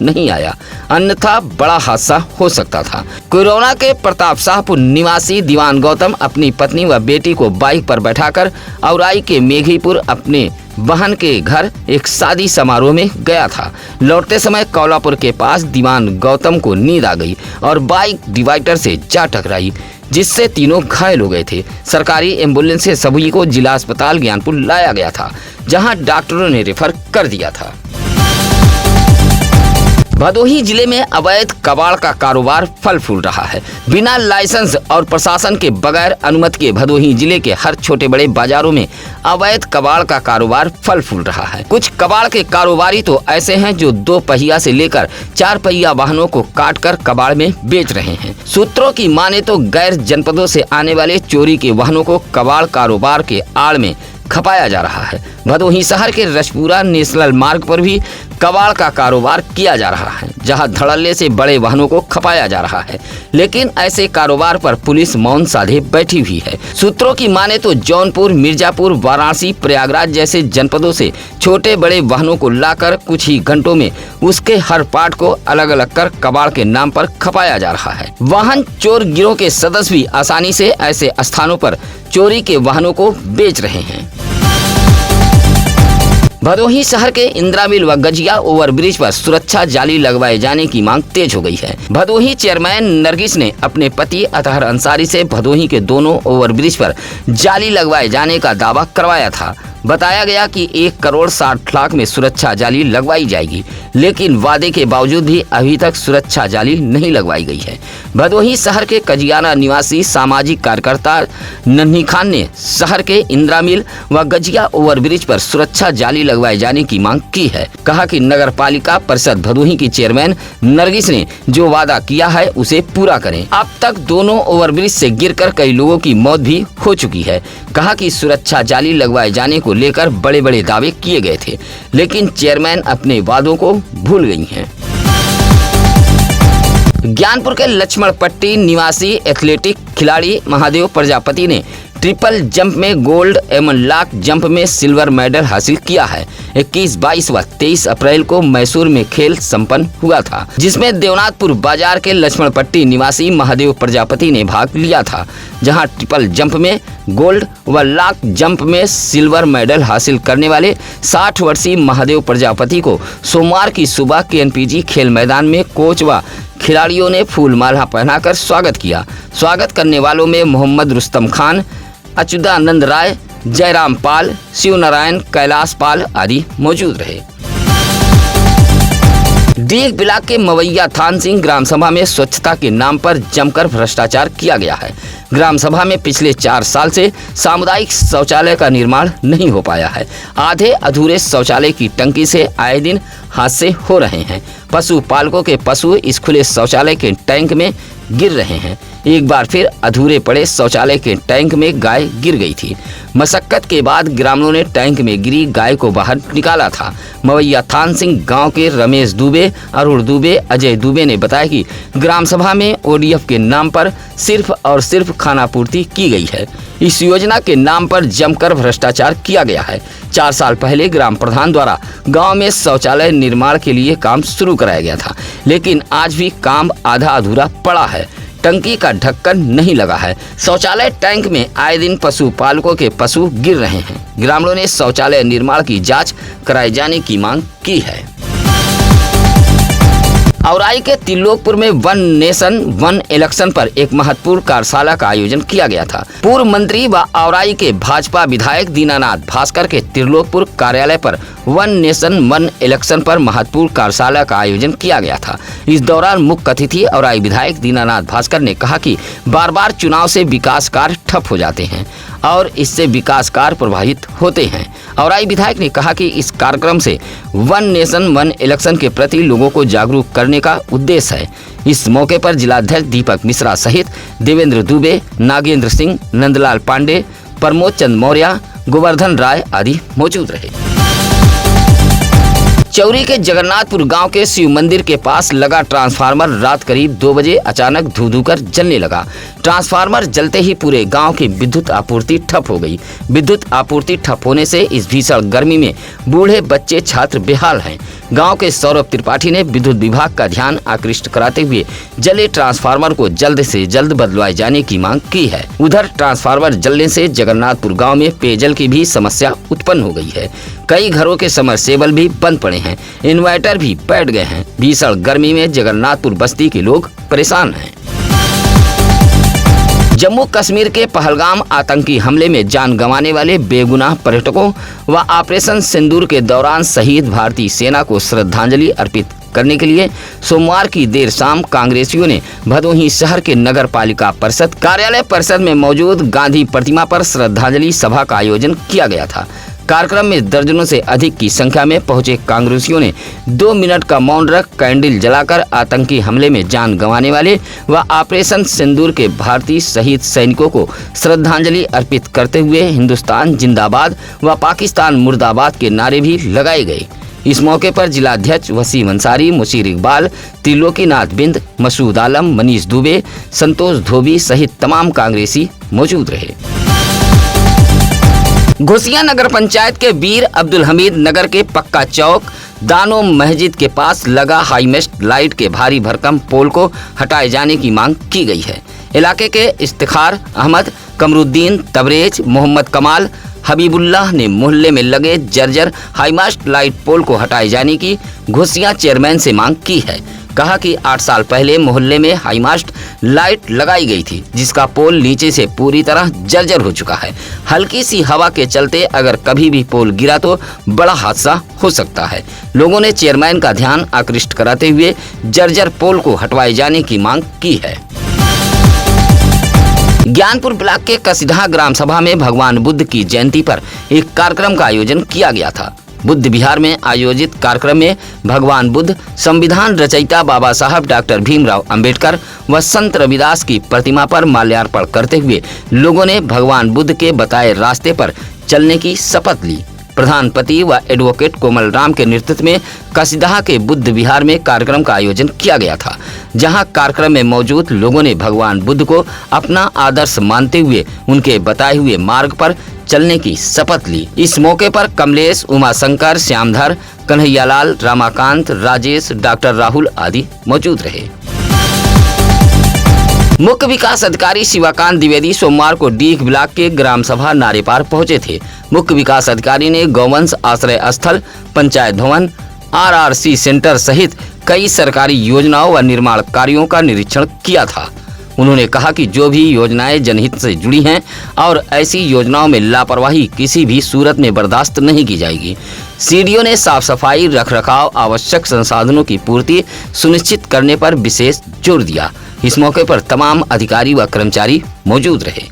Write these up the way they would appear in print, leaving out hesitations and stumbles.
नहीं आया, अन्यथा बड़ा हादसा हो सकता था। कोरोना के प्रताप शाहपुर निवासी दीवान गौतम अपनी पत्नी व बेटी को बाइक पर बैठाकर औराई के मेघीपुर अपने बहन के घर एक शादी समारोह में गया था। लौटते समय कौलापुर के पास दीवान गौतम को नींद आ गई और बाइक डिवाइडर से जा टकराई, जिससे तीनों घायल हो गए थे। सरकारी एम्बुलेंस से सभी को जिला अस्पताल ज्ञानपुर लाया गया था, जहां डॉक्टरों ने रेफर कर दिया था। भदोही जिले में अवैध कबाड़ का कारोबार फल फूल रहा है। बिना लाइसेंस और प्रशासन के बगैर अनुमति के भदोही जिले के हर छोटे बड़े बाजारों में अवैध कबाड़ का कारोबार फल फूल रहा है। कुछ कबाड़ के कारोबारी तो ऐसे हैं जो 2 पहिया से लेकर 4 पहिया वाहनों को काटकर कबाड़ में बेच रहे हैं। सूत्रों की माने तो गैर जनपदों से आने वाले चोरी के वाहनों को कबाड़ कारोबार के आड़ में खपाया जा रहा है। भदोही शहर के रसपुरा नेशनल मार्ग पर भी कबाड़ का कारोबार किया जा रहा है, जहां धड़ल्ले से बड़े वाहनों को खपाया जा रहा है, लेकिन ऐसे कारोबार पर पुलिस मौन साधे बैठी हुई है। सूत्रों की माने तो जौनपुर, मिर्जापुर, वाराणसी, प्रयागराज जैसे जनपदों से छोटे बड़े वाहनों को लाकर कुछ ही घंटों में उसके हर पार्ट को अलग अलग कर कबाड़ के नाम पर खपाया जा रहा है। वाहन चोर गिरोह के सदस्य भी आसानी से ऐसे स्थानों पर चोरी के वाहनों को बेच रहे हैं। भदोही शहर के इंदिरा मिल व गजिया ओवरब्रिज पर सुरक्षा जाली लगवाए जाने की मांग तेज हो गई है। भदोही चेयरमैन नरगिस ने अपने पति अतहर अंसारी से भदोही के दोनों ओवरब्रिज पर जाली लगवाए जाने का दावा करवाया था। बताया गया कि 1 करोड़ 60 लाख में सुरक्षा जाली लगवाई जाएगी, लेकिन वादे के बावजूद भी अभी तक सुरक्षा जाली नहीं लगवाई गई है। भदोही शहर के कजियाना निवासी सामाजिक कार्यकर्ता नन्ही खान ने शहर के इंदिरा मिल व गजिया ओवरब्रिज पर सुरक्षा जाली लगवाए जाने की मांग की है। कहा कि नगर पालिका परिषद भदोही की चेयरमैन नरगिस ने जो वादा किया है उसे पूरा करें। अब तक दोनों ओवरब्रिज से गिरकर कई लोगों की मौत भी हो चुकी है। कहा कि सुरक्षा जाली लगवाए जाने को लेकर बड़े बड़े दावे किए गए थे, लेकिन चेयरमैन अपने वादों को भूल गई हैं। ज्ञानपुर के लक्ष्मण पट्टी निवासी एथलेटिक खिलाड़ी महादेव प्रजापति ने ट्रिपल जंप में गोल्ड एवं लॉन्ग जंप में सिल्वर मेडल हासिल किया है। 21, 22 व 23 अप्रैल को मैसूर में खेल संपन्न हुआ था, जिसमें देवनाथपुर बाजार के लक्ष्मण पट्टी निवासी महादेव प्रजापति ने भाग लिया था, जहां ट्रिपल जंप में गोल्ड व लॉन्ग जंप में सिल्वर मेडल हासिल करने वाले 60 वर्षीय महादेव प्रजापति को सोमवार की सुबह KNPG खेल मैदान में कोच व खिलाड़ियों ने फूलमाला पहनाकर स्वागत किया। स्वागत करने वालों में मोहम्मद रुस्तम खान, अच्युतानंद राय, जयराम पाल, शिव नारायण, कैलाश पाल आदि मौजूद रहे। डीग ब्लॉक के मवैया थान सिंह ग्राम सभा में स्वच्छता के नाम पर जमकर भ्रष्टाचार किया गया है। ग्राम सभा में पिछले 4 साल से सामुदायिक शौचालय का निर्माण नहीं हो पाया है। आधे अधूरे शौचालय की टंकी से आए दिन हादसे हो रहे हैं। पशु पालकों के पशु इस खुले शौचालय के टैंक में गिर रहे हैं। एक बार फिर अधूरे पड़े शौचालय के टैंक में गाय गिर गई थी। मशक्कत के बाद ग्रामीणों ने टैंक में गिरी गाय को बाहर निकाला था। मवैया थान सिंह गांव के रमेश दुबे, अरुण दुबे, अजय दुबे ने बताया कि ग्राम सभा में ODF के नाम पर सिर्फ और सिर्फ खाना पूर्ति की गई है। इस योजना के नाम पर जमकर भ्रष्टाचार किया गया है। 4 साल पहले ग्राम प्रधान द्वारा गांव में शौचालय निर्माण के लिए काम शुरू कराया गया था, लेकिन आज भी काम आधा अधूरा पड़ा है। टंकी का ढक्कन नहीं लगा है। शौचालय टैंक में आए दिन पशु पालकों के पशु गिर रहे हैं। ग्रामीणों ने शौचालय निर्माण की जांच कराए जाने की मांग की है। औराई के त्रिलोकपुर में वन नेशन वन इलेक्शन पर एक महत्वपूर्ण कार्यशाला का आयोजन किया गया था। पूर्व मंत्री व औराई के भाजपा विधायक दीनानाथ भास्कर के त्रिलोकपुर कार्यालय पर वन नेशन वन इलेक्शन पर महत्वपूर्ण कार्यशाला का आयोजन किया गया था। इस दौरान मुख्य अतिथि औराई विधायक दीनानाथ भास्कर ने कहा कि बार बार चुनाव से विकास कार्य ठप हो जाते हैं और इससे विकास कार्य प्रभावित होते हैं। औराई विधायक ने कहा कि इस कार्यक्रम से वन नेशन वन इलेक्शन के प्रति लोगों को जागरूक करने का उद्देश्य है। इस मौके पर जिलाध्यक्ष दीपक मिश्रा सहित देवेंद्र दुबे, नागेंद्र सिंह, नंदलाल पांडे, प्रमोद चंद मौर्य, गोवर्धन राय आदि मौजूद रहे। चौरी के जगन्नाथपुर गांव के शिव मंदिर के पास लगा ट्रांसफार्मर रात करीब 2 बजे अचानक धू कर जलने लगा। ट्रांसफार्मर जलते ही पूरे गांव की विद्युत आपूर्ति ठप हो गई। विद्युत आपूर्ति ठप होने से इस भीषण गर्मी में बूढ़े बच्चे छात्र बेहाल हैं। गांव के सौरभ त्रिपाठी ने विद्युत विभाग का ध्यान आकृष्ट कराते हुए जले ट्रांसफार्मर को जल्द से जल्द बदलवाए जाने की मांग की है। उधर ट्रांसफार्मर जलने से जगन्नाथपुर गांव में पेयजल की भी समस्या उत्पन्न हो गई है। कई घरों के समरसेबल भी बंद पड़े हैं, इन्वर्टर भी बैठ गए हैं। भीषण गर्मी में जगन्नाथपुर बस्ती के लोग परेशान हैं। जम्मू कश्मीर के पहलगाम आतंकी हमले में जान गंवाने वाले बेगुनाह पर्यटकों व ऑपरेशन सिंदूर के दौरान शहीद भारतीय सेना को श्रद्धांजलि अर्पित करने के लिए सोमवार की देर शाम कांग्रेसियों ने भदोही शहर के नगर पालिका परिषद कार्यालय परिसर में मौजूद गांधी प्रतिमा पर श्रद्धांजलि सभा का आयोजन किया गया था। कार्यक्रम में दर्जनों से अधिक की संख्या में पहुंचे कांग्रेसियों ने 2 मिनट का मौन रख कैंडल जलाकर आतंकी हमले में जान गंवाने वाले व ऑपरेशन सिंदूर के भारतीय शहीद सैनिकों को श्रद्धांजलि अर्पित करते हुए हिंदुस्तान जिंदाबाद व पाकिस्तान मुर्दाबाद के नारे भी लगाए गए। इस मौके पर जिलाध्यक्ष वसीम अंसारी, मुशीर इकबाल, त्रिलोकीनाथ बिंद, मसूद आलम, मनीष दुबे, संतोष धोबी सहित तमाम कांग्रेसी मौजूद रहे। घोसिया नगर पंचायत के वीर अब्दुल हमीद नगर के पक्का चौक दानो मस्जिद के पास लगा हाईमेस्ट लाइट के भारी भरकम पोल को हटाए जाने की मांग की गई है। इलाके के इफ्तिखार अहमद, कमरुद्दीन, तबरेज, मोहम्मद कमाल, हबीबुल्लाह ने मोहल्ले में लगे जर्जर हाईमास्ट लाइट पोल को हटाए जाने की घोसिया चेयरमैन से मांग की है। कहा कि 8 साल पहले मोहल्ले में हाईमास्ट लाइट लगाई गई थी, जिसका पोल नीचे से पूरी तरह जर्जर हो चुका है। हल्की सी हवा के चलते अगर कभी भी पोल गिरा तो बड़ा हादसा हो सकता है। लोगों ने चेयरमैन का ध्यान आकृष्ट कराते हुए जर्जर पोल को हटवाए जाने की मांग की है। ज्ञानपुर ब्लॉक के कसिधा ग्राम सभा में भगवान बुद्ध की जयंती पर एक कार्यक्रम का आयोजन किया गया था। बुद्ध विहार में आयोजित कार्यक्रम में भगवान बुद्ध, संविधान रचयिता बाबा साहब डॉक्टर भीमराव अंबेडकर व संत रविदास की प्रतिमा पर माल्यार्पण करते हुए लोगों ने भगवान बुद्ध के बताए रास्ते पर चलने की शपथ ली। प्रधानपति व एडवोकेट कोमल राम के नेतृत्व में कसिधा के बुद्ध विहार में कार्यक्रम का आयोजन किया गया था, जहां कार्यक्रम में मौजूद लोगों ने भगवान बुद्ध को अपना आदर्श मानते हुए उनके बताए हुए मार्ग पर चलने की शपथ ली। इस मौके पर कमलेश, उमाशंकर, श्यामधर, कन्हैयालाल, रामाकांत, राजेश, डॉक्टर राहुल आदि मौजूद रहे। मुख्य विकास अधिकारी शिवाकांत द्विवेदी सोमवार को डीग ब्लॉक के ग्राम सभा नारेपार पहुंचे थे। मुख्य विकास अधिकारी ने गौवंश आश्रय स्थल, पंचायत भवन, आरआरसी सेंटर सहित कई सरकारी योजनाओं व निर्माण कार्यों का निरीक्षण किया था। उन्होंने कहा कि जो भी योजनाएं जनहित से जुड़ी हैं और ऐसी योजनाओं में लापरवाही किसी भी सूरत में बर्दाश्त नहीं की जाएगी। सीडीओ ने साफ सफाई, रखरखाव, आवश्यक संसाधनों की पूर्ति सुनिश्चित करने पर विशेष जोर दिया। इस मौके पर तमाम अधिकारी व कर्मचारी मौजूद रहे।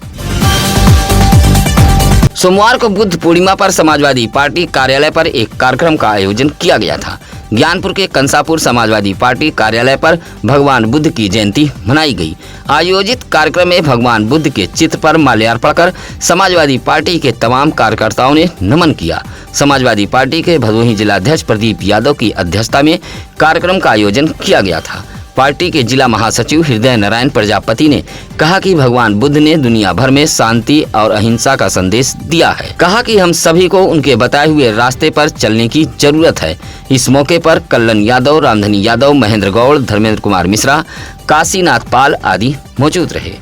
सोमवार को बुद्ध पूर्णिमा पर समाजवादी पार्टी कार्यालय पर एक कार्यक्रम का आयोजन किया गया था। ज्ञानपुर के कंसापुर समाजवादी पार्टी कार्यालय पर भगवान बुद्ध की जयंती मनाई गई। आयोजित कार्यक्रम में भगवान बुद्ध के चित्र पर माल्यार्पण कर समाजवादी पार्टी के तमाम कार्यकर्ताओं ने नमन किया। समाजवादी पार्टी के भदोही जिलाध्यक्ष प्रदीप यादव की अध्यक्षता में कार्यक्रम का आयोजन किया गया था। पार्टी के जिला महासचिव हृदय नारायण प्रजापति ने कहा कि भगवान बुद्ध ने दुनिया भर में शांति और अहिंसा का संदेश दिया है। कहा कि हम सभी को उनके बताए हुए रास्ते पर चलने की जरूरत है। इस मौके पर कल्लन यादव, रामधनी यादव, महेंद्र गौड़, धर्मेंद्र कुमार मिश्रा, काशीनाथ पाल आदि मौजूद रहे।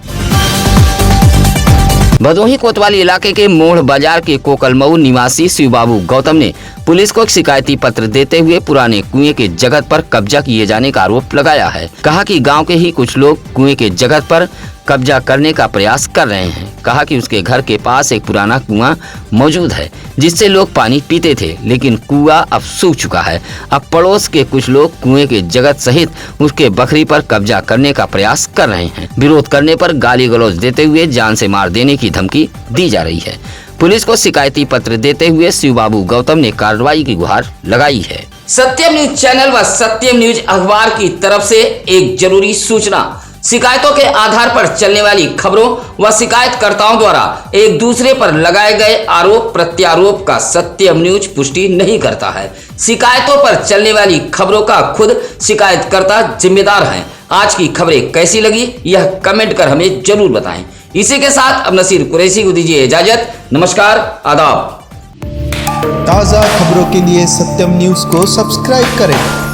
भदोही कोतवाली इलाके के मोड़ बाजार के कोकलमऊ निवासी शिवबाबू गौतम ने पुलिस को शिकायती पत्र देते हुए पुराने कुएं के जगह पर कब्जा किए जाने का आरोप लगाया है। कहा कि गांव के ही कुछ लोग कुएं के जगह पर कब्जा करने का प्रयास कर रहे हैं। कहा कि उसके घर के पास एक पुराना कुआं मौजूद है जिससे लोग पानी पीते थे, लेकिन कुआं अब सूख चुका है। अब पड़ोस के कुछ लोग कुएं के जगत सहित उसके बकरी पर कब्जा करने का प्रयास कर रहे हैं। विरोध करने पर गाली गलौज देते हुए जान से मार देने की धमकी दी जा रही है। पुलिस को शिकायती पत्र देते हुए शिवबाबू गौतम ने कार्रवाई की गुहार लगाई है। सत्यम न्यूज चैनल व सत्यम न्यूज अखबार की तरफ से एक जरूरी सूचना। शिकायतों के आधार पर चलने वाली खबरों व शिकायतकर्ताओं द्वारा एक दूसरे पर लगाए गए आरोप प्रत्यारोप का सत्यम न्यूज पुष्टि नहीं करता है। शिकायतों पर चलने वाली खबरों का खुद शिकायतकर्ता जिम्मेदार हैं। आज की खबरें कैसी लगी यह कमेंट कर हमें जरूर बताएं। इसी के साथ अब नसीर कुरैशी को दीजिए इजाजत। नमस्कार, आदाब। ताज़ा खबरों के लिए सत्यम न्यूज़ को सब्सक्राइब करें।